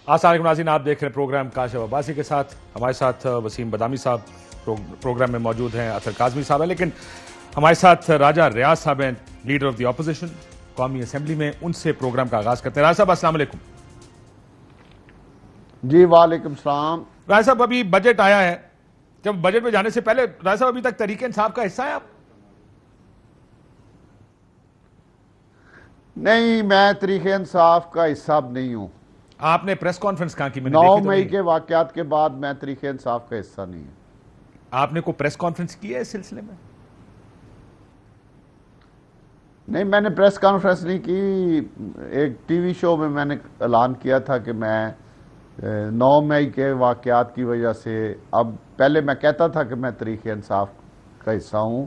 السلام علیکم ناظرین، آپ دیکھ رہے ہیں پروگرام کاشف عباسی کے ساتھ. ہمارے ساتھ وسیم بدامی صاحب پروگرام میں موجود ہیں، اطہر کاظمی صاحب ہیں، لیکن ہمارے ساتھ راجہ ریاض صاحب ہیں، لیڈر آف دی اپوزیشن قومی اسمبلی میں. ان سے پروگرام کا آغاز کرتے ہیں. راجہ صاحب السلام علیکم. جی وعلیکم السلام. راجہ صاحب ابھی بجٹ آیا ہے، جب بجٹ میں جانے سے پہلے راجہ صاحب ابھی تک تحریک انصاف کا حصہ ہے آپ؟ نہیں، میں تحریک انصاف کا حصہ نہیں ہوں. آپ نے پریس کانفرنس کہاں کی؟ میں نے 9 دیکھی تو مئی نہیں. کے واقعات کے بعد میں تحریک انصاف کا حصہ نہیں ہوں. آپ نے کوئی پریس کانفرنس کی ہے اس سلسلے میں؟ نہیں، میں نے پریس کانفرنس نہیں کی. ایک ٹی وی شو میں نے اعلان کیا تھا کہ میں 9 مئی کے واقعات کی وجہ سے، اب پہلے میں کہتا تھا کہ میں تحریک انصاف کا حصہ ہوں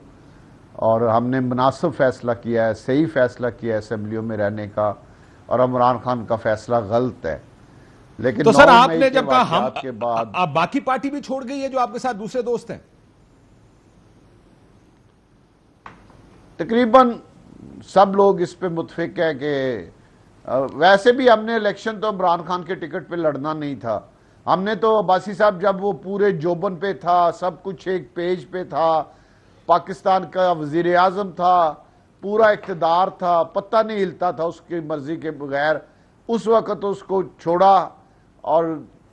اور ہم نے مناسب فیصلہ کیا ہے، صحیح فیصلہ کیا ہے اسمبلیوں میں رہنے کا، اور عمران خان کا فیصلہ غلط ہے. لیکن تو سر آپ نے کے جب کہا واقعات کے بعد آپ باقی پارٹی بھی چھوڑ گئی ہے جو آپ کے ساتھ دوسرے دوست ہیں؟ تقریباً سب لوگ اس پہ متفق ہیں کہ ویسے بھی ہم نے الیکشن تو عمران خان کے ٹکٹ پہ لڑنا نہیں تھا. ہم نے تو عباسی صاحب جب وہ پورے جوبن پہ تھا، سب کچھ ایک پیج پہ تھا، پاکستان کا وزیر اعظم تھا، پورا اقتدار تھا، پتہ نہیں ہلتا تھا اس کی مرضی کے بغیر، اس وقت اس کو چھوڑا اور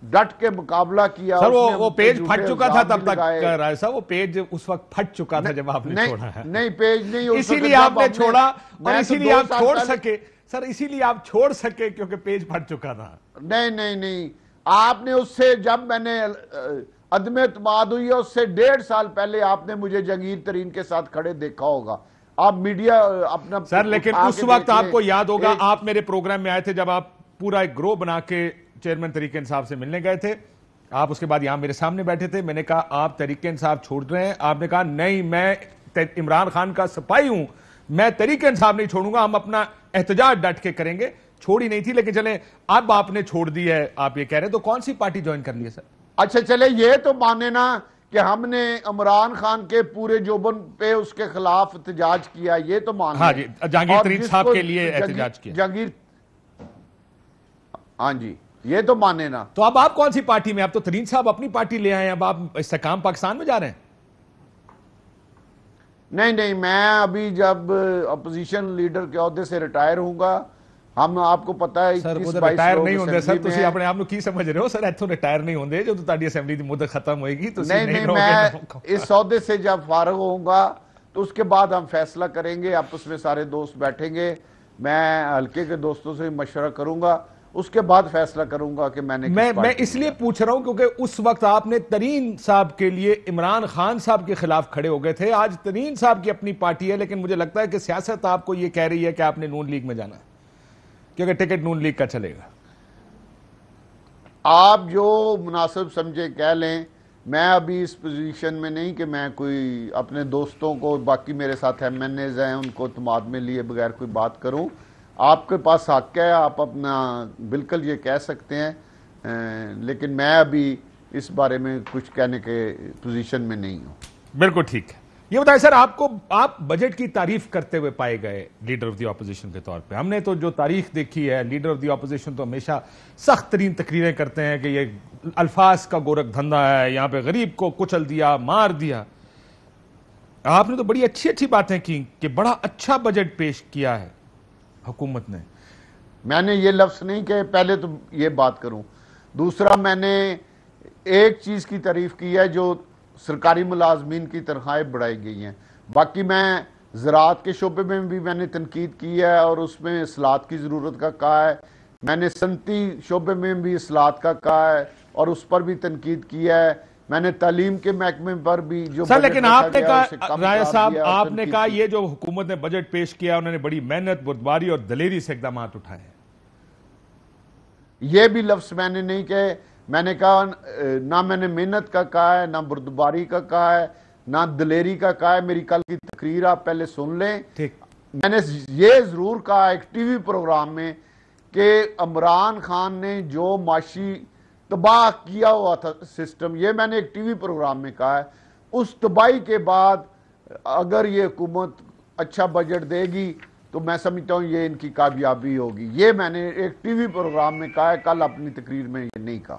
ڈٹ کے مقابلہ کیا. سر وہ پیج پھٹ چکا تھا تب تک رائے صاحب، وہ پیج اس وقت پھٹ چکا تھا جب آپ نے چھوڑا ہے. نہیں، پیج نہیں، اسی لیے آپ نے چھوڑا اور اسی لیے آپ چھوڑ سکے. سر اسی لیے آپ چھوڑ سکے کیونکہ پیج پھٹ چکا تھا. نہیں، آپ نے اس سے، جب میں نے عدم اعتماد ہوئی ہے اس سے 1.5 سال پہلے آپ نے مجھے جہانگیر ترین کے ساتھ کھڑے دیکھا ہوگا. آپ میڈیا اپنا سر لیکن اس وقت آپ کو یاد ہوگا آپ میرے پروگرام میں آئے تھے جب آپ پورا ایک گروہ بنا کے چیئرمین تحریک انصاف سے ملنے گئے تھے. آپ اس کے بعد یہاں میرے سامنے بیٹھے تھے. میں نے کہا آپ تحریک انصاف چھوڑ رہے ہیں؟ آپ نے کہا نہیں، میں عمران خان کا سپاہی ہوں، میں تحریک انصاف نہیں چھوڑوں گا، ہم اپنا احتجاج ڈٹ کے کریں گے. چھوڑی نہیں تھی، لیکن چلیں اب آپ نے چھوڑ دی ہے، آپ یہ کہہ رہے ہیں. تو کون سی پارٹی جوائن کر لی ہے سر؟ اچھا چلے، یہ تو مانے نا کہ ہم نے عمران خان کے پورے جوبن پہ اس کے خلاف احتجاج کیا، یہ تو مان ہاں جی، جہانگیر ترین صاحب کے لیے احتجاج کیا. جہانگیر، ہاں جی، یہ تو مانے نا. تو اب آپ کون سی پارٹی میں؟ اب تو ترین صاحب اپنی پارٹی لے آئے ہیں، اب آپ استحکام پاکستان میں جا رہے ہیں؟ نہیں، میں ابھی جب اپوزیشن لیڈر کے عہدے سے ریٹائر ہوں گا، ہم آپ کو پتہ ہے سر 21-22 ریٹائر لوگ نہیں ہوندے سر، اسمبلی تسی اپنے آپ کی سمجھ رہے ہو سر؟ ایتھوں ریٹائر نہیں ہوندے جو تہاڈی اسمبلی دی مدت ختم ہوئے گی. نہیں، میں اس عہدے سے جب فارغ ہوں گا تو اس کے بعد ہم فیصلہ کریں گے، آپس میں سارے دوست بیٹھیں گے، میں حلقے کے دوستوں سے مشورہ کروں گا، اس کے بعد فیصلہ کروں گا کہ میں نے میں اس لیے پوچھ رہا ہوں کیونکہ اس وقت آپ نے ترین صاحب کے لیے عمران خان صاحب کے خلاف کھڑے ہو گئے تھے. آج ترین صاحب کی اپنی پارٹی ہے، لیکن مجھے لگتا ہے کہ سیاست آپ کو یہ کہہ رہی ہے کہ آپ نے نون لیگ میں جانا ہے کیونکہ ٹکٹ نون لیگ کا چلے گا. آپ جو مناسب سمجھے کہہ لیں. میں ابھی اس پوزیشن میں نہیں کہ میں کوئی اپنے دوستوں کو، باقی میرے ساتھ ایم این ایز ہیں، ان کو اعتماد میں لیے بغیر کوئی بات کروں. آپ کے پاس حق ہے، آپ اپنا بالکل یہ کہہ سکتے ہیں، لیکن میں ابھی اس بارے میں کچھ کہنے کے پوزیشن میں نہیں ہوں. بالکل ٹھیک ہے. یہ بتائیں سر، آپ بجٹ کی تعریف کرتے ہوئے پائے گئے لیڈر آف دی اپوزیشن کے طور پہ. ہم نے تو جو تاریخ دیکھی ہے، لیڈر آف دی اپوزیشن تو ہمیشہ سخت ترین تقریریں کرتے ہیں کہ یہ الفاظ کا گورکھ دھندا ہے، یہاں پہ غریب کو کچل دیا، مار دیا. آپ نے تو بڑی اچھی باتیں کی کہ بڑا اچھا بجٹ پیش کیا ہے حکومت نے. میں نے یہ لفظ نہیں کہ پہلے تو یہ بات کروں. دوسرا، میں نے ایک چیز کی تعریف کی ہے جو سرکاری ملازمین کی تنخواہیں بڑھائی گئی ہیں. باقی میں زراعت کے شعبے میں بھی میں نے تنقید کی ہے اور اس میں اصلاحات کی ضرورت کا کہا ہے. میں نے صنعتی شعبے میں بھی اصلاحات کا کہا ہے اور اس پر بھی تنقید کی ہے. میں نے تعلیم کے محکمے پر بھی جو سر، لیکن آپ نے کہا رائے صاحب، آپ نے کہا یہ جو حکومت نے بجٹ پیش کیا انہوں نے بڑی محنت، بردباری اور دلیری سے اقدامات اٹھائے ہیں. یہ بھی لفظ میں نے نہیں کہے. میں نے کہا نہ میں نے محنت کا کہا ہے، نہ بردباری کا کہا ہے، نہ دلیری کا کہا ہے. میری کل کی تقریر آپ پہلے سن لیں. میں نے یہ ضرور کہا ایک ٹی وی پروگرام میں کہ عمران خان نے جو معاشی تباہ کیا ہوا تھا سسٹم، یہ میں نے ایک ٹی وی پروگرام میں کہا ہے. اس تباہی کے بعد اگر یہ حکومت اچھا بجٹ دے گی تو میں سمجھتا ہوں یہ ان کی کامیابی ہوگی. یہ میں نے ایک ٹی وی پروگرام میں کہا ہے, کل اپنی تقریر میں یہ نہیں کہا.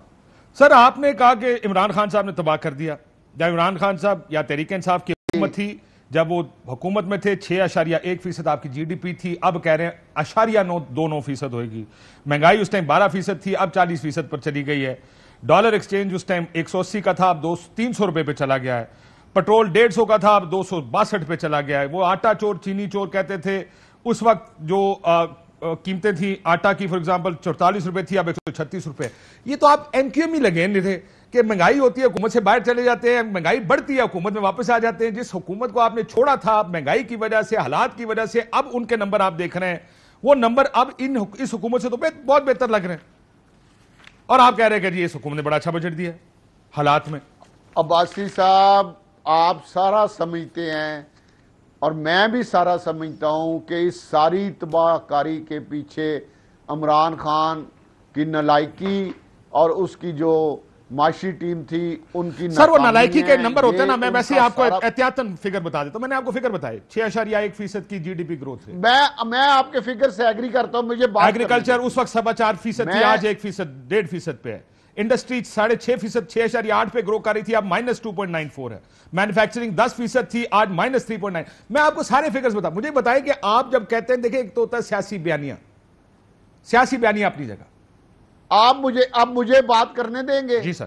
سر آپ نے کہا کہ عمران خان صاحب نے تباہ کر دیا. جب عمران خان صاحب یا تحریک انصاف کی حکومت تھی, جب وہ حکومت میں تھے 6.1% آپ کی جی ڈی پی تھی, اب کہہ رہے ہیں 0.29% ہوئے گی. مہنگائی اس ٹائم 12% تھی, اب 40% پر چلی گئی ہے. ڈالر ایکسچینج اس ٹائم 180 کا تھا, اب 300 روپے پہ چلا گیا ہے. پٹرول 150 کا تھا, اب 262 پہ چلا گیا ہے. وہ آٹا چور چینی چور کہتے تھے اس وقت, جو قیمتیں تھیں آٹا کی فار ایگزامپل 44 روپے تھی, اب 136 روپے. یہ تو آپ ایم کیو ایم ہی لگے نہیں تھے کہ مہنگائی ہوتی ہے حکومت سے باہر چلے جاتے ہیں, مہنگائی بڑھتی ہے حکومت میں واپس آ جاتے ہیں. جس حکومت کو آپ نے چھوڑا تھا مہنگائی کی وجہ سے, حالات کی وجہ سے, اب ان کے نمبر آپ دیکھ رہے ہیں, وہ نمبر اب اس حکومت سے تو بہت بہتر لگ رہے ہیں. اور آپ کہہ رہے ہیں کہ جی اس حکومت نے بڑا اچھا بجٹ دیا حالات میں. عباسی صاحب آپ سارا سمجھتے ہیں اور میں بھی سارا سمجھتا ہوں کہ اس ساری تباہ کاری کے پیچھے عمران خان کی نالائکی اور اس کی جو معاشی ٹیم تھی ان کی سر وہ نالائکی کے نمبر ہوتے ہیں نا, میں ویسے آپ کو احتیاطاً فگر بتا دیتا ہوں. میں نے آپ کو فگر بتائے 6.1% کی جی ڈی پی گروتھ ہے. میں آپ کے فگر سے ایگری کرتا ہوں. مجھے بات ایگریکلچر اس وقت 4.25% تھی, آج 1%, 1.5% پہ ہے. انڈسٹری 6.5%, 6.8 پہ گرو کر رہی تھی, اب -2.94 ہے. مینوفیکچرنگ 10% تھی, آج -3.9. میں آپ کو سارے فگرز بتاؤں. مجھے بتائیں کہ آپ جب کہتے ہیں, دیکھیں ایک تو ہوتا ہے سیاسی بیانیہ اپنی جگہ. آپ مجھے بات کرنے دیں گے؟ جی سر.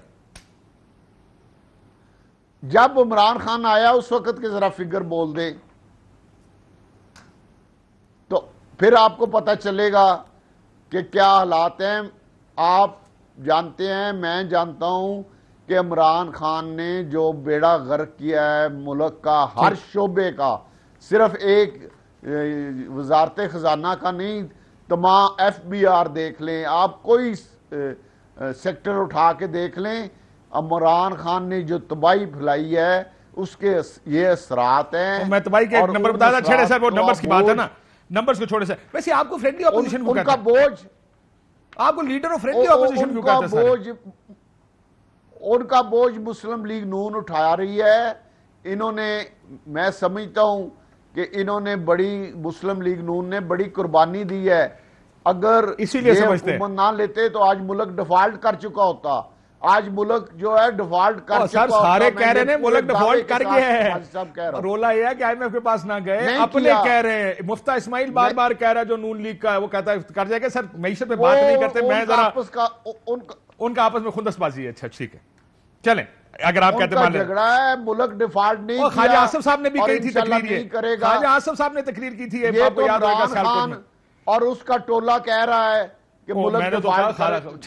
جب عمران خان آیا اس وقت کے ذرا فگر بول دیں تو پھر آپ کو پتہ چلے گا کہ کیا حالات ہیں. آپ جانتے ہیں, میں جانتا ہوں کہ عمران خان نے جو بیڑا غرق کیا ہے ملک کا ہر شعبے کا, صرف ایک وزارت خزانہ کا نہیں, تمام ایف بی آر دیکھ لیں آپ, کوئی سیکٹر اٹھا کے دیکھ لیں, عمران خان نے جو تباہی پھیلائی ہے اس کے یہ اثرات ہیں. میں تباہی کے ایک نمبر بتا چھڑے صاحب, وہ نمبرز کی بات ہے نا, نمبرز کو چھوڑے صاحب. ویسے آپ کو فرینڈلی اپوزیشن کیوں کہتے ہیں؟ آپ کو لیڈر آف فرینڈلی اپوزیشن کیوں کہتے ہیں؟ ان کا بوجھ مسلم لیگ نون اٹھا رہی ہے. انہوں نے, میں سمجھتا ہوں کہ انہوں نے مسلم لیگ نون نے بڑی قربانی دی ہے. اگر یہ حکومت نہ لیتے تو آج ملک ڈیفالٹ کر چکا ہوتا. آج ملک جو ہے ڈیفالٹ کر چکا ہوتا. سارے کہہ رہے ہیں ملک ڈیفالٹ کر گیا ہے. رولا یہ ہے کہ آئی ایم ایف کے پاس نہ گئے, اپنے کہہ رہے ہیں. مفتہ اسماعیل بار بار کہہ رہا ہے جو نون لیگ کا ہے, وہ کہتا ہے کر جائے گا سر معیشت پہ بات نہیں کرتے. میں ذرا ان کا آپس میں خندس بازی ہے. اچھا ٹھیک ہے چلیں, اگر آپ کہتے ہیں جھگڑا ہے, ملک ڈیفالٹ نہیں کیا. خواجہ آصف صاحب نے بھی کہی تھی تقریر, خواجہ آصف صاحب نے تقریر کی تھی, یہ تو عمران خان اور اس کا ٹولہ کہہ رہا ہے کہ ملک ڈیفالٹ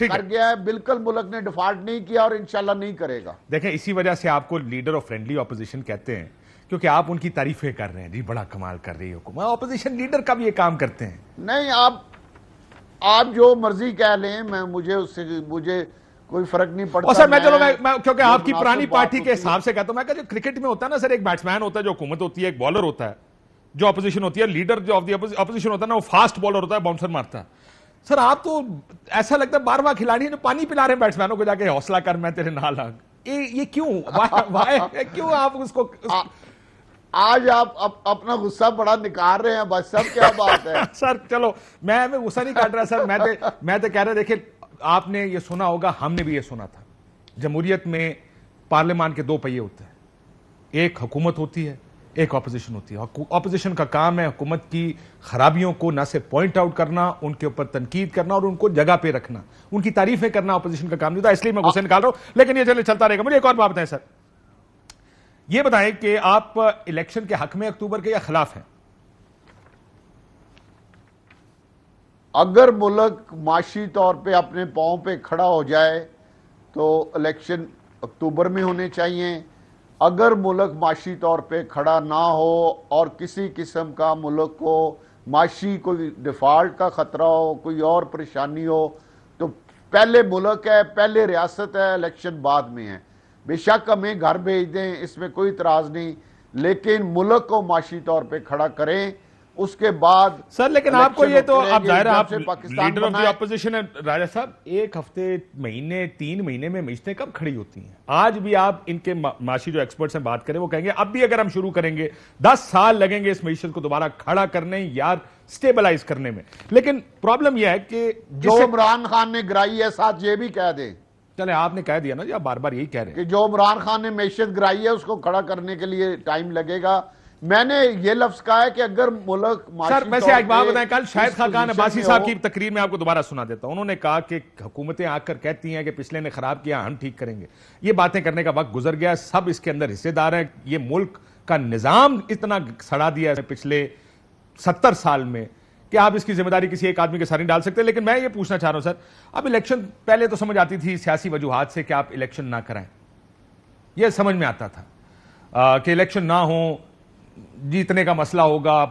کر گیا ہے. بالکل ملک نے ڈیفالٹ نہیں کیا اور انشاءاللہ نہیں کرے گا. دیکھیں اسی وجہ سے آپ کو لیڈر آف فرینڈلی اپوزیشن کہتے ہیں, کیونکہ آپ ان کی تعریفیں کر رہے ہیں. جی بڑا کمال کر رہی ہے حکومت. اپوزیشن لیڈر کب یہ کام کرتے ہیں؟ نہیں, آپ جو مرضی کہہ لیں, مجھے کوئی فرق نہیں پڑتا. اور سر میں چلو میں کیونکہ آپ کی پرانی پارٹی کے حساب سے کہتا ہوں, میں کہتا ہوں کرکٹ میں ہوتا ہے نا سر, ایک بیٹسمین ہوتا ہے جو حکومت ہوتی ہے, ایک بالر ہوتا ہے جو اپوزیشن ہوتی ہے, لیڈر جو آف دی اپوزیشن ہوتا ہے نا وہ فاسٹ بالر ہوتا ہے, باؤنسر مارتا ہے. سر آپ تو ایسا لگتا ہے 12واں کھلاڑی نے پانی پلا رہے ہیں بیٹسمینوں کو جا کے, حوصلہ کر میں تیرے نال آ. یہ کیوں آپ اس کو آج آپ اپنا غصہ بڑا نکال رہے ہیں بس سب, کیا بات ہے سر چلو میں غصہ نہیں کاٹ رہا سر, میں تو کہہ رہا دیکھیں آپ نے یہ سنا ہوگا, ہم نے بھی یہ سنا تھا, جمہوریت میں پارلیمان کے 2 پہیے ہوتے ہیں, ایک حکومت ہوتی ہے, ایک اپوزیشن ہوتی ہے. اپوزیشن کا کام ہے حکومت کی خرابیوں کو نہ صرف پوائنٹ آؤٹ کرنا, ان کے اوپر تنقید کرنا اور ان کو جگہ پہ رکھنا, ان کی تعریفیں کرنا اپوزیشن کا کام نہیں ہوتا. اس لیے میں غصے نکال رہا ہوں, لیکن یہ چلتا رہے گا. مجھے ایک اور بات بتائیں سر, یہ بتائیں کہ آپ الیکشن کے حق میں اکتوبر کے یا خلاف ہیں؟ اگر ملک معاشی طور پہ اپنے پاؤں پہ کھڑا ہو جائے تو الیکشن اکتوبر میں ہونے چاہیے. اگر ملک معاشی طور پہ کھڑا نہ ہو اور کسی قسم کا ملک کو معاشی کوئی ڈیفالٹ کا خطرہ ہو, کوئی اور پریشانی ہو, تو پہلے ملک ہے, پہلے ریاست ہے, الیکشن بعد میں ہے. بے شک ہمیں گھر بھیج دیں, اس میں کوئی اعتراض نہیں, لیکن ملک کو معاشی طور پہ کھڑا کریں اس کے بعد سر لیکن آپ کو یہ تو اب ظاہر آپ Pakistan leader of the opposition ہے راجہ صاحب، ایک ہفتے مہینے 3 مہینے میں معیشتیں کب کھڑی ہوتی ہیں؟ آج بھی آپ ان کے معاشی جو ایکسپرٹس ہیں بات کریں وہ کہیں گے اب بھی اگر ہم شروع کریں گے 10 سال لگیں گے اس معیشت کو دوبارہ کھڑا کرنے یا سٹیبلائز کرنے میں. لیکن پرابلم یہ ہے کہ جو عمران خان نے گرائی ہے، ساتھ یہ بھی کہہ دیں، چلیں آپ نے کہہ دیا نا جی، آپ بار بار یہی کہہ رہے ہیں کہ جو عمران خان نے معیشت گرائی ہے اس کو کھڑا کرنے کے لیے ٹائم لگے گا. میں نے یہ لفظ کہا ہے کہ اگر ملک سر ویسے ایک بات بتائیں، کل شاہد خاقان عباسی صاحب کی تقریر میں آپ کو دوبارہ سنا دیتا ہوں، انہوں نے کہا کہ حکومتیں آ کر کہتی ہیں کہ پچھلے نے خراب کیا ہم ٹھیک کریں گے. یہ باتیں کرنے کا وقت گزر گیا، سب اس کے اندر حصے دار ہیں. یہ ملک کا نظام اتنا سڑا دیا ہے پچھلے 70 سال میں کہ آپ اس کی ذمہ داری کسی ایک آدمی کے ساتھ نہیں ڈال سکتے. لیکن میں یہ پوچھنا چاہ رہا ہوں سر، اب الیکشن پہلے تو سمجھ آتی تھی سیاسی وجوہات سے کہ آپ الیکشن نہ کرائیں، یہ سمجھ میں آتا تھا کہ الیکشن نہ ہوں، جیتنے کا مسئلہ ہوگا.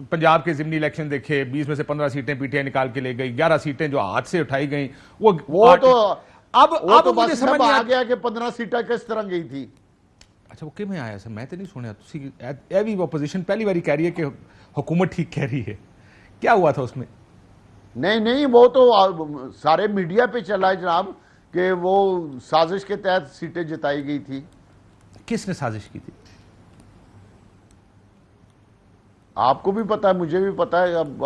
پنجاب کے ضمنی الیکشن دیکھے، 20 میں سے 15 سیٹیں پی ٹی آئی نکال کے لے گئی، 11 سیٹیں جو ہاتھ سے اٹھائی گئیں وہ تو اب مجھے سمجھ نہیں آ گیا کہ 15 سیٹیں کس طرح گئی تھی. اچھا وہ کیوں آیا سر؟ میں تو نہیں سنیا. ایوی اپوزیشن پہلی باری کہہ رہی ہے کہ حکومت ٹھیک کہہ رہی ہے، کیا ہوا تھا اس میں؟ نہیں وہ تو سارے میڈیا پہ چلا ہے جناب کہ وہ سازش کے تحت سیٹیں جتائی گئی تھی. کس نے سازش کی تھی؟ آپ کو بھی پتا ہے، مجھے بھی پتا ہے. اب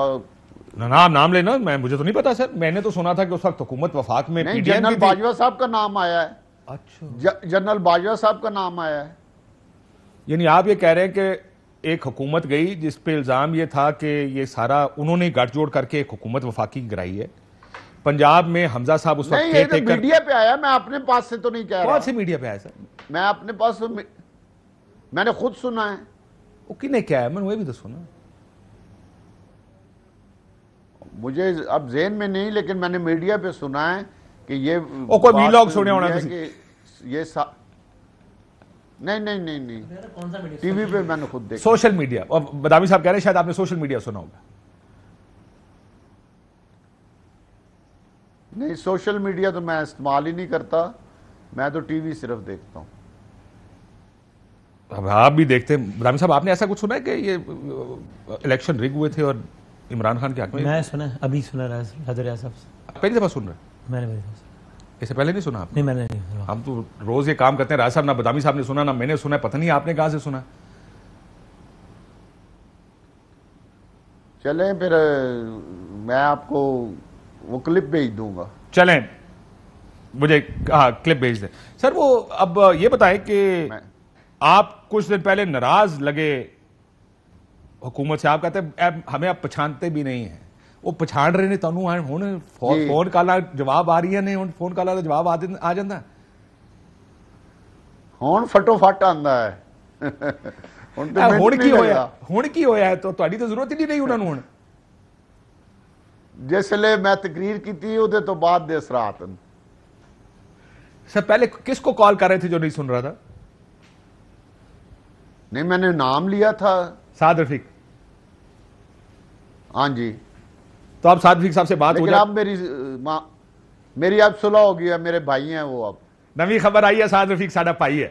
نام لینا، مجھے تو نہیں پتا سر. میں نے تو سنا تھا کہ اس وقت حکومت وفاق میں نہیں، جنرل باجوہ صاحب کا نام آیا ہے. اچھا، جنرل باجوہ صاحب کا نام آیا ہے. یعنی آپ یہ کہہ رہے ہیں کہ ایک حکومت گئی جس پہ الزام یہ تھا کہ یہ سارا انہوں نے گٹھ جوڑ کر کے ایک حکومت وفاقی گرائی ہے. پنجاب میں حمزہ صاحب اس وقت نہیں، یہ تو میڈیا پہ آیا، میں اپنے پاس سے تو نہیں کہہ رہا. کون سے میڈیا پہ آیا سر؟ میں اپنے پاس میں نے خود سنا ہے. وہ کنے کیا ہے؟ میں نے وہ بھی تو سنا. مجھے اب ذہن میں نہیں، لیکن میں نے میڈیا پہ سنا ہے کہ یہ کوئی ویلاگ سنے ہونا کہ یہ نہیں ٹی وی پہ میں نے خود دیکھا. سوشل میڈیا، اور بدامی صاحب کہہ رہے ہیں شاید آپ نے سوشل میڈیا سنا ہوگا. نہیں، سوشل میڈیا تو میں استعمال ہی نہیں کرتا، میں تو ٹی وی صرف دیکھتا ہوں. اب آپ بھی دیکھتے ہیں بدامی صاحب، آپ نے ایسا کچھ سنا ہے کہ یہ الیکشن رگ ہوئے تھے اور عمران خان کے حق میں؟ میں سنا، ابھی سنا راجہ ریاض صاحب سے. پہلی دفعہ سن رہے ہیں؟ میں نے اس سے پہلے نہیں سنا آپ؟ نہیں، میں نے نہیں سنا. ہم تو روز یہ کام کرتے ہیں، راج صاحب نہ بدامی صاحب نے سنا نہ میں نے سنا، پتہ نہیں آپ نے کہاں سے سنا. چلیں پھر میں آپ کو وہ کلپ بھیج دوں گا. چلیں مجھے کلپ بھیج دیں سر. وہ اب یہ بتائیں کہ آپ کچھ دن پہلے ناراض لگے حکومت سے، آپ کہتے ہیں ہمیں اب پچھانتے بھی نہیں ہیں. وہ پچھان رہے نے تنوں فون کالا جواب آ رہی ہے، نہیں فون کالا جواب آ جاتا ہون فٹو فٹ آندا ہے. ہون کی ہویا ہے تو تہاڈی تو ضرورت ہی نہیں انہاں نوں. جس لئے میں تقریر کی تھی وہ تو بعد دے اثرات. سر پہلے کس کو کال کر رہے تھے جو نہیں سن رہا تھا؟ نہیں، میں نے نام لیا تھا سعد رفیق. ہاں جی. تو اب سعد رفیق صاحب سے بات ہو لیکن اب میری اب صلح ہو گیا، میرے بھائی ہیں وہ. اب نوی خبر آئی ہے سعد رفیق ساڈا بھائی ہے.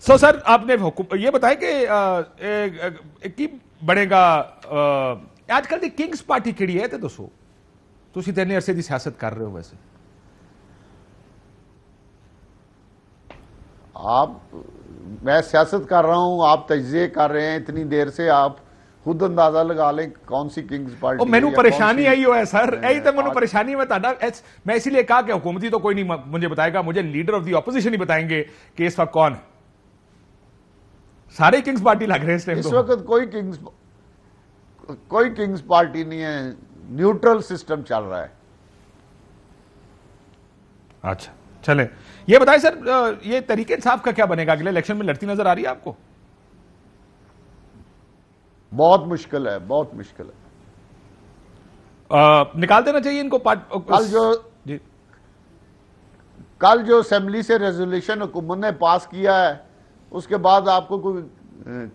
سو سر آپ نے یہ بتایا کہ کی بنے گا آج کل دی کنگز پارٹی کیڑی ہے تے دسو تسی تے عرصے دی سیاست کر رہے ہو. ویسے میں سیاست کر رہا ہوں، آپ تجزیے کر رہے ہیں اتنی دیر سے، آپ خود اندازہ لگا لیں کون سی کنگز پارٹی. میں نے پریشانی آئی ہو ہے سر، یہی تو میں پریشانی میں اسی لیے کہا کہ حکومتی تو کوئی نہیں مجھے بتائے گا، مجھے لیڈر آف دی اپوزیشن ہی بتائیں گے کہ اس وقت کون ہے. سارے کنگز پارٹی لگ رہے ہیں اس وقت. کوئی کنگز پارٹی نہیں ہے، نیوٹرل سسٹم چل رہا ہے. اچھا چلیں یہ بتائیں سر، یہ تحریک انصاف کا کیا بنے گا؟ اگلے الیکشن میں لڑتی نظر آ رہی ہے آپ کو؟ بہت مشکل ہے، بہت مشکل ہے. نکال دینا چاہیے ان کو. کل جو اسمبلی سے ریزولوشن حکومت نے پاس کیا ہے اس کے بعد آپ کو کوئی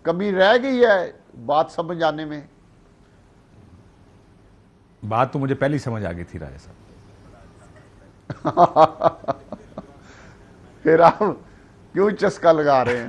کمی رہ گئی ہے بات سمجھ آنے میں؟ بات تو مجھے پہلے سمجھ آ گئی تھی راجہ صاحب. پھر آپ کیوں چسکا لگا رہے ہیں؟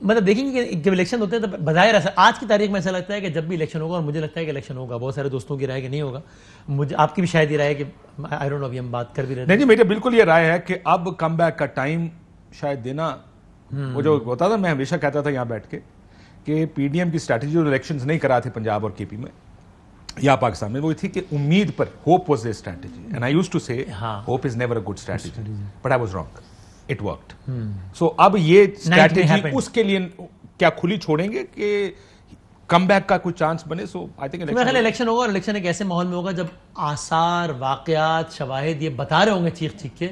مطلب دیکھیں گے کہ جب الیکشن ہوتے ہیں تو بظاہر ایسا آج کی تاریخ میں ایسا لگتا ہے کہ جب بھی الیکشن ہوگا, اور مجھے لگتا ہے کہ الیکشن ہوگا, بہت سارے دوستوں کی رائے کہ نہیں ہوگا, مجھے آپ کی بھی شاید یہ رائے ہے کہ آئی ڈونٹ نو, ابھی ہم بات کر بھی رہے ہیں. نہیں جی, میری بالکل یہ رائے ہے کہ اب کم بیک کا ٹائم شاید دینا, وہ جو ہوتا تھا میں ہمیشہ کہتا تھا یہاں بیٹھ کے کہ پی ڈی ایم کی اسٹریٹجی جو الیکشنز نہیں کرا تھے پنجاب اور کے پی میں یا پاکستان میں, وہ تھی کہ امید پر, hope was a strategy, and I used to say hope is never a good strategy, but I was wrong, it worked. So اب یہ اسٹریٹجی اس کے لیے کیا کھلی چھوڑیں گے کہ کم بیک کا کوئی چانس بنے. سو آئی تھنک میرا خیال الیکشن ہوگا, اور الیکشن ایک ایسے ماحول میں ہوگا جب آثار, واقعات, شواہد یہ بتا رہے ہوں گے چیخ چیخ کے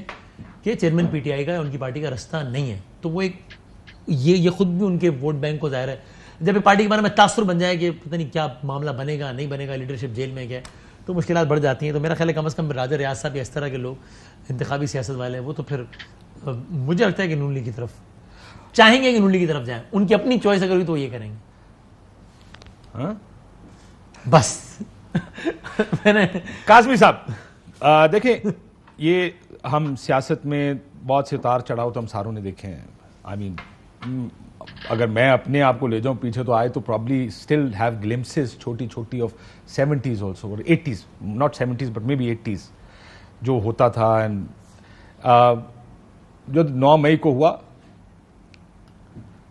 کہ چیئرمین پی ٹی آئی کا ان کی پارٹی کا رستہ نہیں ہے. تو وہ ایک یہ خود بھی ان کے ووٹ بینک کو ظاہر ہے, جب پارٹی کے بارے میں تاثر بن جائے کہ پتہ نہیں کیا معاملہ بنے گا نہیں بنے گا, لیڈرشپ جیل میں گیا, تو مشکلات بڑھ جاتی ہیں. تو میرا خیال ہے کم از کم راجہ ریاض صاحب یا اس طرح کے لوگ انتخابی سیاست والے ہیں, وہ تو پھر مجھے لگتا ہے کہ نون لیگ کی طرف چاہیں گے, کہ نون لیگ کی طرف جائیں. ان کی اپنی چوائس اگر ہوئی تو وہ یہ کریں گے. بس میں نے کاظمی صاحب دیکھیں, یہ ہم سیاست میں بہت سے اتار چڑھاؤ تو ہم ساروں نے دیکھے ہیں. آئی مین اگر میں اپنے آپ کو لے جاؤں پیچھے تو آئے تو پرابلی اسٹل ہیو گلمسز چھوٹی چھوٹی آف 70s آلسو اور 80s, not 70s but may be 80s جو ہوتا تھا. اینڈ جو 9 مئی کو ہوا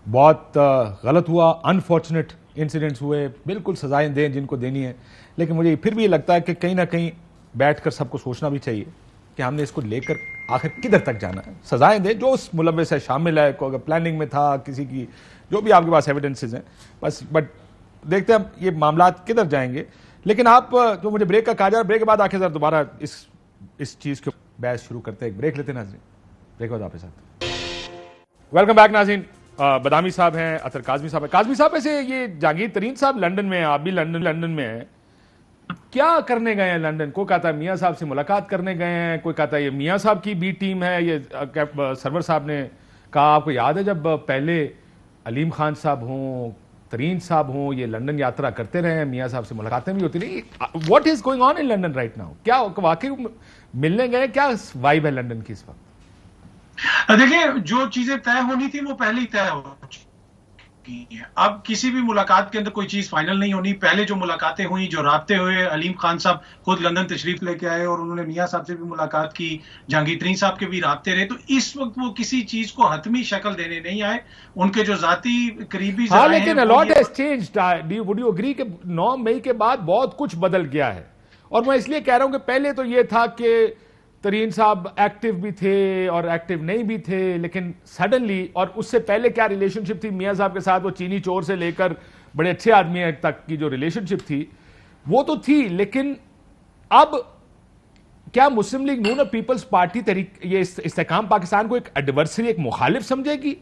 بہت غلط ہوا, انفارچونیٹ انسیڈنٹس ہوئے, بالکل سزائیں دیں جن کو دینی ہے, لیکن مجھے پھر بھی یہ لگتا ہے کہ کہیں نہ کہیں بیٹھ کر سب کو سوچنا بھی چاہیے کہ ہم نے اس کو لے کر آخر کدھر تک جانا ہے. سزائیں دیں جو اس ملوث ہے, شامل ہے, کوئی اگر پلاننگ میں تھا کسی کی, جو بھی آپ کے پاس ایویڈنسز ہیں بس, بٹ دیکھتے ہیں یہ معاملات کدھر جائیں گے. لیکن آپ جو مجھے بریک کا کہا جا رہا ہے, بریک کے بعد آ کے ذرا دوبارہ اس چیز کے بحث شروع کرتے ہیں. ایک بریک لیتے ہیں ناظرین, بریک کے بعد آپ کے ساتھ. ویلکم بیک ناظرین. بدامی صاحب ہیں, اطہر کاظمی صاحب ہیں. کاظمی صاحب ایسے یہ جہانگیر ترین صاحب لنڈن میں ہیں, آپ بھی لنڈن میں ہیں, کیا کرنے گئے ہیں لنڈن؟ کوئی کہتا ہے میاں صاحب سے ملاقات کرنے گئے ہیں, کوئی کہتا ہے یہ میاں صاحب کی بی ٹیم ہے. یہ سرور صاحب نے کہا, آپ کو یاد ہے جب پہلے علیم خان صاحب ہوں, ترین صاحب ہوں, یہ لنڈن یاترا کرتے رہے ہیں, میاں صاحب سے ملاقاتیں بھی ہوتی رہی. What is going on in London right now? کیا واقعی ملنے گئے, کیا وائب ہے لنڈن کی اس وقت؟ دیکھیں, جو چیزیں طے ہونی تھی وہ پہلے ہی طے ہو چکی ہیں. اب کسی بھی ملاقات کے اندر کوئی چیز فائنل نہیں ہونی. پہلے جو ملاقاتیں ہوئی, جو رابطے ہوئے, علیم خان صاحب خود لندن تشریف لے کے آئے اور انہوں نے میاں صاحب سے بھی ملاقات کی, جہانگیر ترین صاحب کے بھی رابطے رہے. تو اس وقت وہ کسی چیز کو حتمی شکل دینے نہیں آئے. ان کے جو ذاتی قریبی ہاں, لیکن a lot has changed. Would you agree کہ 9 مئی کے بعد بہت کچھ بدل گیا ہے؟ اور میں اس لیے کہہ رہا ہوں کہ پہلے تو یہ تھا کہ ترین صاحب ایکٹیو بھی تھے اور ایکٹیو نہیں بھی تھے, لیکن سڈنلی, اور اس سے پہلے کیا ریلیشن شپ تھی میاں صاحب کے ساتھ, وہ چینی چور سے لے کر بڑے اچھے آدمی تک کی جو ریلیشن شپ تھی وہ تو تھی. لیکن اب کیا مسلم لیگ نون اور پیپلز پارٹی یہ استحکام پاکستان کو ایک ایڈورسری, ایک مخالف سمجھے گی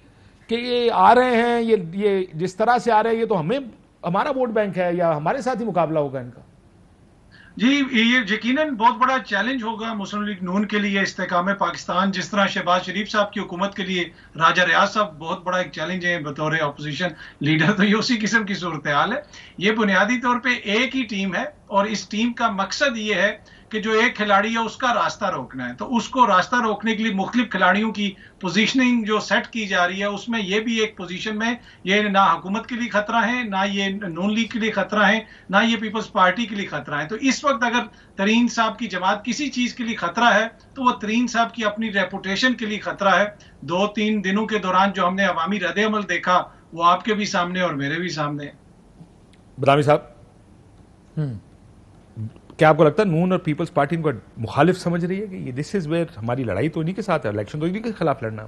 کہ یہ آ رہے ہیں, یہ جس طرح سے آ رہے ہیں یہ تو ہمارا ووٹ بینک ہے, یا ہمارے ساتھ ہی مقابلہ ہوگا ان کا؟ جی, یہ یقیناً بہت بڑا چیلنج ہوگا مسلم لیگ نون کے لیے استحکام پاکستان. جس طرح شہباز شریف صاحب کی حکومت کے لیے راجہ ریاض صاحب بہت بڑا ایک چیلنج ہے بطور اپوزیشن لیڈر, تو یہ اسی قسم کی صورتحال ہے. یہ بنیادی طور پہ ایک ہی ٹیم ہے, اور اس ٹیم کا مقصد یہ ہے کہ جو ایک کھلاڑی ہے اس کا راستہ روکنا ہے. تو اس کو راستہ روکنے کے لیے مختلف کھلاڑیوں کی پوزیشننگ جو سیٹ کی جا رہی ہے, اس میں یہ بھی ایک پوزیشن میں یہ نہ حکومت کے لیے خطرہ ہے, نہ یہ نون لیگ کے لیے خطرہ ہے, نہ یہ پیپلز پارٹی کے لیے خطرہ ہے. تو اس وقت اگر ترین صاحب کی جماعت کسی چیز کے لیے خطرہ ہے تو وہ ترین صاحب کی اپنی ریپوٹیشن کے لیے خطرہ ہے. 2-3 دنوں کے دوران جو ہم نے عوامی رد عمل دیکھا وہ آپ کے بھی سامنے اور میرے بھی سامنے. بدامی صاحب, کیا آپ کو لگتا ہے نون اور پیپلز پارٹی ان کو مخالف سمجھ رہی ہے کہ یہ دس از ویئر ہماری لڑائی تو انہی کے ساتھ ہے, الیکشن تو انہی کے خلاف لڑنا ہے؟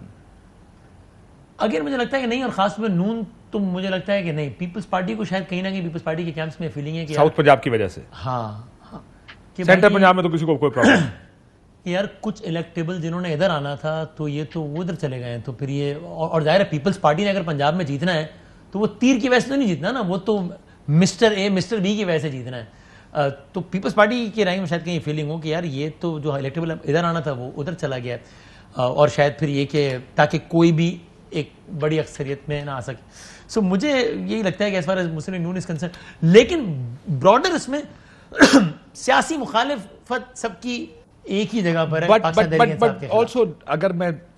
اگر مجھے لگتا ہے کہ نہیں, اور خاص طور پہ نون, تو مجھے لگتا ہے کہ نہیں. پیپلز پارٹی کو شاید کہیں نہ کہیں پیپلز پارٹی کے کیمپس میں فیلنگ ہے کہ ساؤتھ پنجاب کی وجہ سے, ہاں سینٹر پنجاب میں تو کسی کو کوئی پرابلم یار کچھ الیکٹیبل جنہوں نے ادھر آنا تھا تو یہ تو وہ ادھر چلے گئے ہیں. تو پھر یہ, اور ظاہر ہے پیپلز پارٹی نے اگر پنجاب میں جیتنا ہے تو وہ تیر کی وجہ سے تو نہیں جیتنا نا, وہ تو مسٹر اے مسٹر بی کی وجہ سے جیتنا ہے. تو پیپلز پارٹی کی رائے میں شاید کہیں فیلنگ ہو کہ یار یہ تو جو الیکٹیبل ادھر آنا تھا وہ ادھر چلا گیا, اور شاید پھر یہ کہ تاکہ کوئی بھی ایک بڑی اکثریت میں نہ آ سکے. سو مجھے یہی لگتا ہے کہ as far as Muslim League Noon is concerned, لیکن براڈر اس میں سیاسی مخالفت سب کی ایک ہی جگہ پر ہے. بٹ آلسو اگر میں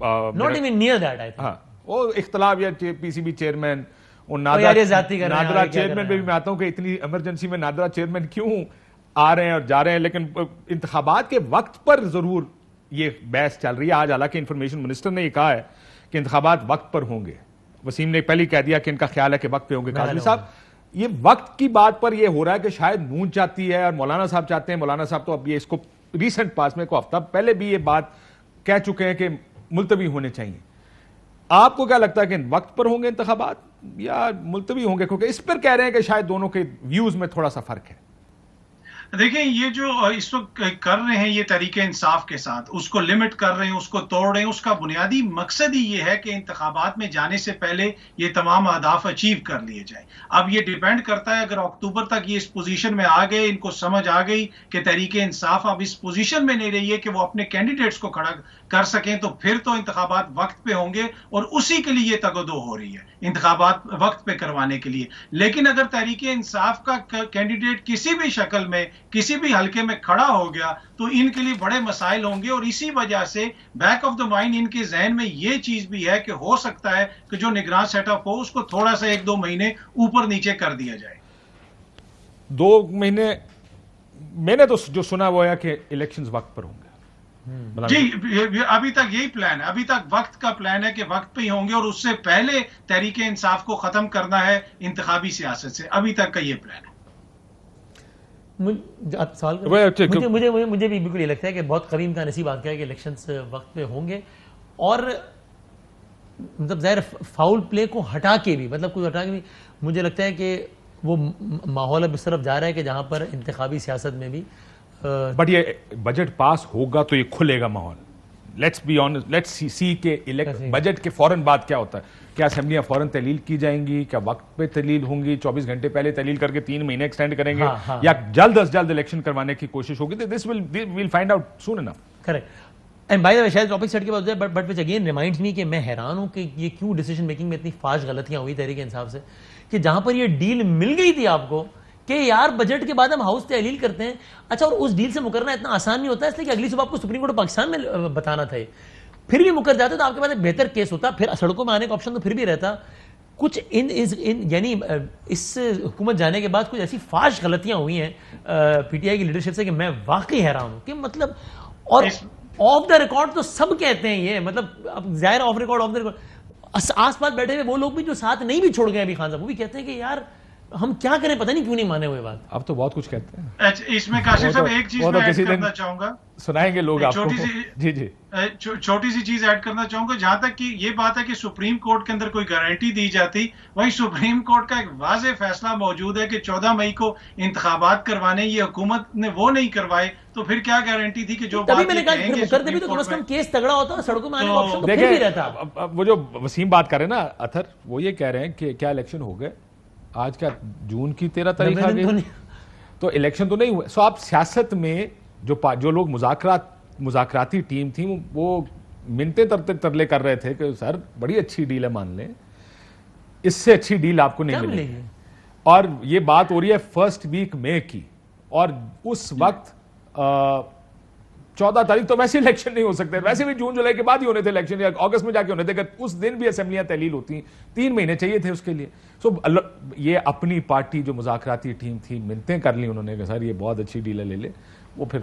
Not even near that, I think. ہاں وہ اختلاف یا PCB چیئرمین اور نادرا چیئرمین پہ بھی میں آتا ہوں کہ اتنی ایمرجنسی میں نادرا چیئرمین کیوں آ رہے ہیں اور جا رہے ہیں, لیکن انتخابات کے وقت پر ضرور یہ بحث چل رہی ہے آج. حالانکہ انفارمیشن منسٹر نے یہ کہا ہے کہ انتخابات وقت پر ہوں گے. وسیم نے پہلے کہہ دیا کہ ان کا خیال ہے کہ وقت پہ ہوں گے. قاضی صاحب یہ وقت کی بات پر یہ ہو رہا ہے کہ شاید نون چاہتی ہے اور مولانا صاحب چاہتے ہیں. مولانا صاحب تو اب یہ اس کو ریسنٹ پاس میں کو ہفتہ پہلے بھی یہ بات کہہ چکے ہیں کہ ملتوی ہونے چاہیے. آپ کو کیا لگتا ہے کہ وقت پر ہوں گے انتخابات یا ملتوی ہوں گے؟ کیونکہ اس پر کہہ رہے ہیں کہ شاید دونوں کے ویوز میں تھوڑا سا فرق ہے. دیکھیں یہ جو اس وقت کر رہے ہیں یہ تحریک انصاف کے ساتھ, اس کو لمٹ کر رہے ہیں, اس کو توڑ رہے ہیں, اس کا بنیادی مقصد ہی یہ ہے کہ انتخابات میں جانے سے پہلے یہ تمام اہداف اچیو کر لیے جائیں. اب یہ ڈیپینڈ کرتا ہے اگر اکتوبر تک یہ اس پوزیشن میں آ گئے, ان کو سمجھ آ گئی کہ تحریک انصاف اب اس پوزیشن میں نہیں رہی ہے کہ وہ اپنے کینڈیڈیٹس کو کھڑا کر سکیں, تو پھر تو انتخابات وقت پہ ہوں گے اور اسی کے لیے یہ تگ و دو ہو رہی ہے انتخابات وقت پہ کروانے کے لیے. لیکن اگر تحریک انصاف کا کینڈیڈیٹ کسی بھی شکل میں کسی بھی حلقے میں کھڑا ہو گیا تو ان کے لیے بڑے مسائل ہوں گے, اور اسی وجہ سے back of the mind in کے ذہن میں یہ چیز بھی ہے کہ ہو سکتا ہے کہ جو نگراں سیٹ اپ ہو اس کو تھوڑا سا 1-2 مہینے اوپر نیچے کر دیا جائے. 2 مہینے میں نے تو جو سنا وہ ہے کہ الیکشنز وقت پر ہوں گے. جی ابھی تک یہی پلان ہے, ابھی تک وقت کا پلان ہے کہ وقت پہ ہی ہوں گے, اور اس سے پہلے تحریک انصاف کو ختم کرنا ہے انتخابی سیاست سے. ابھی تک کا یہ پلان ہے. مجھے بھی بالکل یہ لگتا ہے کہ بہت قریب کا نصیب آتا ہے کہ الیکشنز وقت پہ ہوں گے, اور مطلب ظاہر فاؤل پلے کو ہٹا کے بھی مجھے لگتا ہے کہ وہ ماحول اب اس طرف جا رہا ہے کہ جہاں پر انتخابی سیاست میں بھی بٹ یہ بجٹ پاس ہوگا تو یہ کھلے گا ماحول. Let's be honest, let's see کہ بجٹ کے فوراً بعد کیا ہوتا ہے. کیا اسمبلیاں فوراً تحلیل کی جائیں گی, کیا وقت پہ تحلیل ہوں گی, 24 گھنٹے پہلے تحلیل کر کے 3 مہینے ایکسٹینڈ کریں گے, یا جلد از جلد الیکشن کروانے کی کوشش ہوگی. This will find out soon enough. Correct. And by the way شاید ٹاپک سیٹ کے بعد but which again reminds me کہ میں حیران ہوں کہ یہ کیوں ڈیسیژن میکنگ میں اتنی فاسٹ غلطیاں ہوئی تحریک انصاف سے, کہ جہاں پر یہ ڈیل مل گئی تھی آپ کو کہ یار بجٹ کے بعد ہم ہاؤس تحلیل کرتے ہیں, اچھا اور اس ڈیل سے مکرنا اتنا آسان نہیں ہوتا ہے, اس لیے کہ اگلی صبح آپ کو سپریم کورٹ پاکستان میں بتانا تھا. پھر بھی مکر جاتے تو آپ کے پاس ایک بہتر کیس ہوتا, پھر سڑکوں میں آنے کا آپشن تو پھر بھی رہتا. کچھ یعنی اس حکومت جانے کے بعد کچھ ایسی فاسٹ غلطیاں ہوئی ہیں پی ٹی آئی کی لیڈرشپ سے کہ میں واقعی حیران ہوں کہ مطلب, اور آف دا ریکارڈ تو سب کہتے ہیں یہ, مطلب اب ظاہر آف ریکارڈ آس پاس بیٹھے ہوئے وہ لوگ بھی جو ساتھ نہیں بھی چھوڑ گئے ابھی خان صاحب, وہ بھی کہتے ہیں کہ یار ہم کیا کریں, پتہ نہیں کیوں نہیں مانے ہوئے بات. اب تو بہت کچھ کہتے ہیں اس میں کاشف صاحب ایک چیز میں ایڈ کرنا چاہوں گا, سنائیں گے لوگ آپ کو. جی جی چھوٹی سی چیز ایڈ کرنا چاہوں گا, جہاں تک کہ یہ بات ہے کہ سپریم کورٹ کے اندر کوئی گارنٹی دی جاتی, وہیں سپریم کورٹ کا ایک واضح فیصلہ موجود ہے کہ 14 مئی کو انتخابات کروانے, یہ حکومت نے وہ نہیں کروائے, تو پھر کیا گارنٹی تھی کہ جو بات میں نے کہا کرتے بھی تو کم از کم کیس تگڑا ہوتا, سڑکوں میں آنے کا آپشن تو پھر بھی رہتا. وہ جو وسیم بات کر رہے ہیں نا اطہر, وہ یہ کہہ رہے ہیں کہ کیا الیکشن ہو گئے, آج کیا جون کی 13 تاریخ آ گئی, تو الیکشن تو نہیں ہوئے. سو آپ سیاست میں جو لوگ مذاکراتی ٹیم تھی وہ منتیں ترلے کر رہے تھے کہ سر بڑی اچھی ڈیل ہے, مان لیں اس سے اچھی ڈیل آپ کو نہیں ملے گی. اور یہ بات ہو رہی ہے 1 ویک مئی کی, اور اس وقت 14 تاریخ تو ویسے الیکشن نہیں ہو سکتے, ویسے بھی جون جولائی کے بعد ہی ہونے تھے الیکشن, یا اگست میں جا کے ہونے تھے, اگر اس دن بھی اسمبلیاں تحلیل ہوتی 3 مہینے چاہیے تھے اس کے لیے. سو یہ اپنی پارٹی جو مذاکراتی ٹیم تھی منتیں کر لی انہوں نے کہ سر یہ بہت اچھی ڈیل ہے لے لے, وہ پھر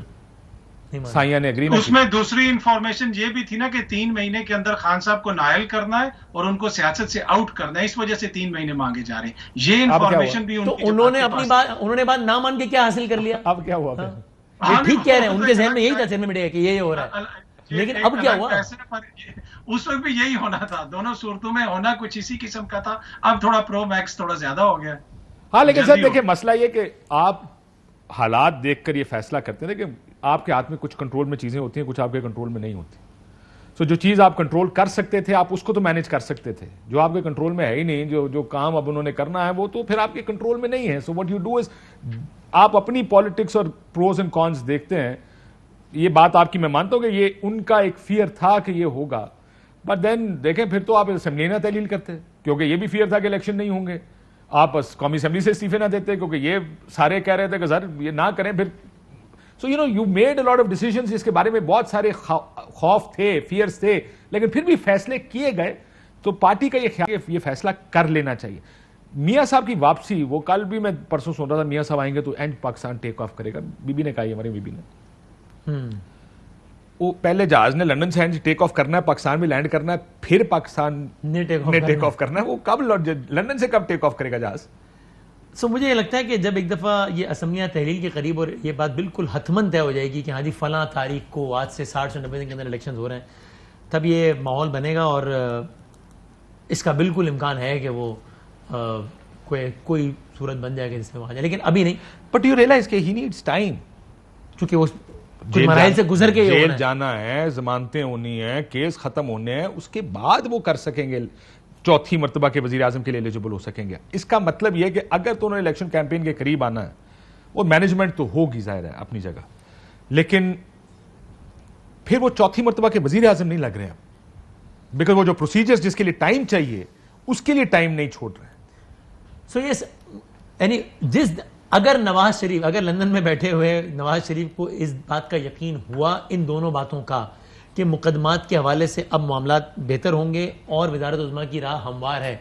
سائیاں نے اگری. اس میں دوسری انفارمیشن یہ بھی تھی نا کہ 3 مہینے کے اندر خان صاحب کو نائل کرنا ہے اور ان کو سیاست سے آؤٹ کرنا ہے, اس وجہ سے 3 مہینے مانگے جا رہے ہیں. یہ انفارمیشن بھی انہوں نے اپنی بات نہ مان کے کیا حاصل کر لیا. اب کیا ہوا, ٹھیک کہہ رہے ہیں, ان کے ذہن میں یہی تھا چیئرمین میڈیا کہ یہ ہو رہا ہے, لیکن اب کیا ہوا. اس وقت بھی یہی ہونا تھا, دونوں صورتوں میں ہونا کچھ اسی قسم کا تھا. اب تھوڑا پرو میکس تھوڑا زیادہ ہو گیا. ہاں لیکن سر دیکھیں مسئلہ یہ کہ آپ حالات دیکھ کر یہ فیصلہ کرتے ہیں کہ آپ کے ہاتھ میں کچھ کنٹرول میں چیزیں ہوتی ہیں, کچھ آپ کے کنٹرول میں نہیں ہوتی. سو جو چیز آپ کنٹرول کر سکتے تھے آپ اس کو تو مینج کر سکتے تھے, جو آپ کے کنٹرول میں ہے ہی نہیں, جو کام اب انہوں نے کرنا ہے وہ تو پھر آپ کے کنٹرول میں نہیں ہے. So what you do is آپ اپنی پالیٹکس اور پروز اینڈ کونس دیکھتے ہیں. یہ بات آپ کی میں مانتا ہوں کہ یہ ان کا ایک فیئر تھا کہ یہ ہوگا, بٹ دین دیکھیں پھر تو آپ اسمبلی نہ تحلیل کرتے, کیونکہ یہ بھی فیئر تھا کہ الیکشن نہیں ہوں گے. آپ قومی اسمبلی سے استعفے نہ دیتے, کیونکہ یہ سارے کہہ رہے تھے کہ سر یہ نہ کریں, پھر So, you made a lot of decisions, اس کے بارے میں بہت سارے خوف تھے, فیئرز تھے, لیکن پھر بھی فیصلے کیے گئے. تو پارٹی کا یہ خیال ہے کہ یہ فیصلہ کر لینا چاہیے. میاں صاحب کی واپسی, وہ کل بھی میں پرسوں سن رہا تھا, میاں صاحب آئیں گے تو اینڈ پاکستان ٹیک آف کرے گا. بی بی نے کہا, ہماری بی بی نے, وہ پہلے جہاز نے لندن سے ٹیک آف کرنا ہے, پاکستان میں لینڈ کرنا ہے, پھر پاکستان نے ٹیک آف کرنا ہے. وہ کب لندن سے کب ٹیک آف کرے گا جہاز؟ سو مجھے یہ لگتا ہے کہ جب ایک دفعہ یہ اسمبلیاں تحلیل کے قریب اور یہ بات بالکل حتماً طے ہو جائے گی کہ ہاں جی فلاں تاریخ کو آج سے 60 سے 90 دن کے اندر الیکشنز ہو رہے ہیں, تب یہ ماحول بنے گا. اور اس کا بالکل امکان ہے کہ وہ کوئی صورت بن جائے گا جس میں وہ آ جائے, لیکن ابھی نہیں. بٹ یو ریئلائز کہ ہی نیڈس ٹائم, چونکہ وہ مراحل سے گزر کے جیل جانا ہے, ضمانتیں ہونی ہیں, کیس ختم ہونے ہیں, اس کے بعد وہ کر سکیں گے, چوتھی مرتبہ کے وزیر اعظم کے لیے ایلیجبل ہو سکیں گے. اس کا مطلب یہ کہ اگر تو انہوں نے الیکشن کیمپین کے قریب آنا ہے, وہ مینجمنٹ تو ہوگی ظاہر ہے اپنی جگہ, لیکن پھر وہ چوتھی مرتبہ کے وزیر اعظم نہیں لگ رہے ہیں, بیکاز وہ جو پروسیجرز جس کے لیے ٹائم چاہیے اس کے لیے ٹائم نہیں چھوڑ رہے ہیں. سو یس, یعنی اگر نواز شریف, اگر لندن میں بیٹھے ہوئے نواز شریف کو اس بات کا یقین ہوا ان دونوں باتوں کا کہ مقدمات کے حوالے سے اب معاملات بہتر ہوں گے اور وزارت عظمیٰ کی راہ ہموار ہے,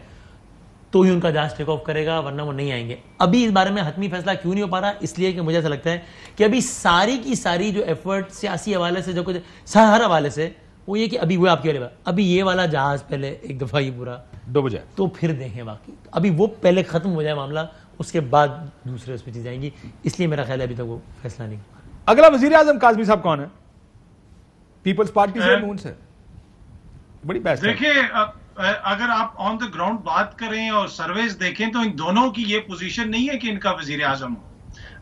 تو ہی ان کا جہاز ٹیک آف کرے گا, ورنہ وہ نہیں آئیں گے. ابھی اس بارے میں حتمی فیصلہ کیوں نہیں ہو پا رہا؟ اس لیے کہ مجھے ایسا لگتا ہے کہ ابھی ساری کی ساری جو ایفرٹ سیاسی حوالے سے, جو کچھ ہر حوالے سے, وہ یہ کہ ابھی وہ آپ کی والے ابھی یہ والا جہاز پہلے ایک دفعہ ہی پورا ڈوب جائے تو پھر دیکھیں باقی. ابھی وہ پہلے ختم ہو جائے معاملہ, اس کے بعد دوسرے اس پہ چیزیں آئیں گی. اس لیے میرا خیال ہے ابھی تک وہ فیصلہ نہیں. اگلا وزیر اعظم کاظمی صاحب کون ہے؟ پیپلز پارٹی سے, نون سے؟ بڑی بحث. دیکھیں, اگر آپ آن دا گراؤنڈ بات کریں اور سرویز دیکھیں تو ان دونوں کی یہ پوزیشن نہیں ہے کہ ان کا وزیر اعظم ہو.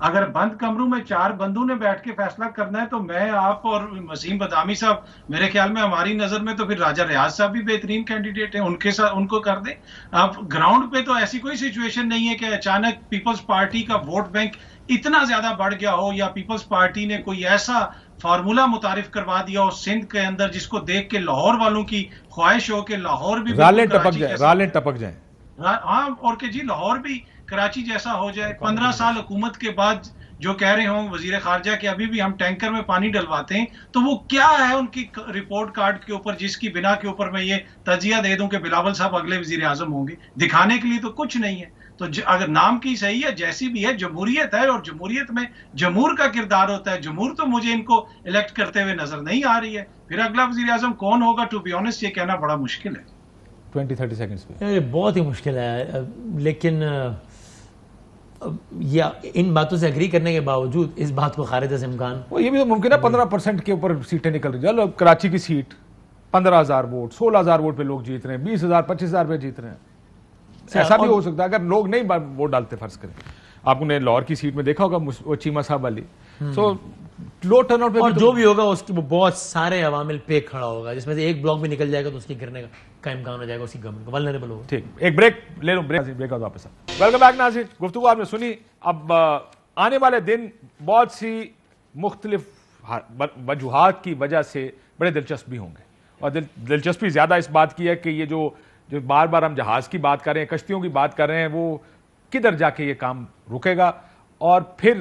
اگر بند کمروں میں 4 بندوں نے بیٹھ کے فیصلہ کرنا ہے تو میں, آپ اور وسیم بدامی صاحب, میرے خیال میں ہماری نظر میں تو پھر راجہ ریاض صاحب بھی بہترین کینڈیڈیٹ ہیں, ان کے ساتھ ان کو کر دیں. اب گراؤنڈ پہ تو ایسی کوئی سچویشن نہیں ہے کہ اچانک پیپلز پارٹی کا ووٹ بینک اتنا زیادہ بڑھ گیا ہو, یا پیپلز پارٹی نے کوئی ایسا فارمولا متعارف کروا دیا ہو سندھ کے اندر جس کو دیکھ کے لاہور والوں کی خواہش ہو کہ لاہور بھی رالیں ٹپک جائیں. ہاں, اور کہ جی لاہور بھی کراچی جیسا ہو جائے. 15 سال حکومت کے بعد جو کہہ رہے ہوں وزیر خارجہ کہ ابھی بھی ہم ٹینکر میں پانی ڈلواتے ہیں, تو وہ کیا ہے ان کی رپورٹ کارڈ کے اوپر جس کی بنا کے اوپر میں یہ تجزیہ دے دوں کہ بلاول صاحب اگلے وزیر اعظم ہوں گے؟ دکھانے کے لیے تو کچھ نہیں ہے. تو اگر نام کی صحیح ہے, جیسی بھی ہے, جمہوریت ہے, اور جمہوریت میں جمہور کا کردار ہوتا ہے. جمہور تو مجھے ان کو الیکٹ کرتے ہوئے نظر نہیں آ رہی ہے. پھر اگلا وزیر اعظم کون ہوگا, ٹو بی آنیسٹ یہ کہنا بڑا مشکل ہے. 20-30 سیکنڈز پہ بہت ہی مشکل ہے. لیکن یا ان باتوں سے اگری کرنے کے باوجود اس بات کو خارج سے امکان, وہ یہ بھی ممکن ہے 15% کے اوپر سیٹیں نکل رہی ہیں. کراچی کی سیٹ 15,000 ووٹ, 16,000 ووٹ پہ لوگ جیت رہے ہیں, 20,000 25,000 پہ جیت رہے ہیں. ایسا بھی ہو سکتا ہے اگر لوگ نہیں ووٹ ڈالتے. فرض کریں آپ نے لاہور کی سیٹ میں دیکھا ہوگا وہ چیمہ صاحب والی, سو لو ٹرن آؤٹ پہ, اور جو بھی ہوگا اس کے بہت سارے عوامل پہ کھڑا ہوگا, جس میں سے ایک بلاک بھی نکل جائے گا تو اس کے گرنے کا امکان ہو جائے گا, اس کی گورنمنٹ ولنریبل ہوگا. ٹھیک, ایک بریک لے لو, بریک آؤٹ واپس. ویلکم بیک ناظرین, گفتگو آپ نے سنی. اب آنے والے دن بہت سی مختلف وجوہات کی وجہ سے بڑے دلچسپ بھی ہوں گے, اور دلچسپی زیادہ اس بات کی ہے کہ یہ جو بار بار ہم جہاز کی بات کر رہے ہیں, کشتیوں کی بات کر رہے ہیں, وہ کدھر جا کے یہ کام رکے گا, اور پھر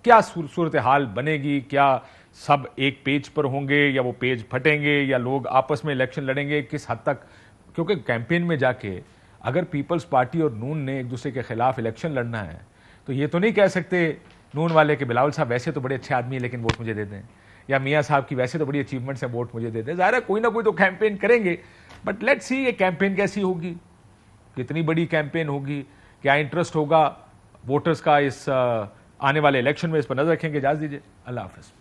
کیا صورتحال بنے گی. کیا سب ایک پیج پر ہوں گے, یا وہ پیج پھٹیں گے, یا لوگ آپس میں الیکشن لڑیں گے, کس حد تک. کیونکہ کیمپین میں جا کے اگر پیپلز پارٹی اور نون نے ایک دوسرے کے خلاف الیکشن لڑنا ہے تو یہ تو نہیں کہہ سکتے نون والے کہ بلاول صاحب ویسے تو بڑے اچھے آدمی ہیں لیکن ووٹ مجھے دے دیں, یا میاں صاحب کی ویسے تو بڑی اچیومنٹس ہیں ووٹ مجھے دے دیں. ظاہر ہے کوئی نہ کوئی تو کیمپین کریں گے, بٹ لیٹس سی یہ کیمپین کیسی ہوگی, کتنی بڑی کیمپین ہوگی, کیا انٹرسٹ ہوگا ووٹرز کا اس آنے والے الیکشن میں, اس پر نظر رکھیں گے. اجازت دیجیے, اللہ حافظ.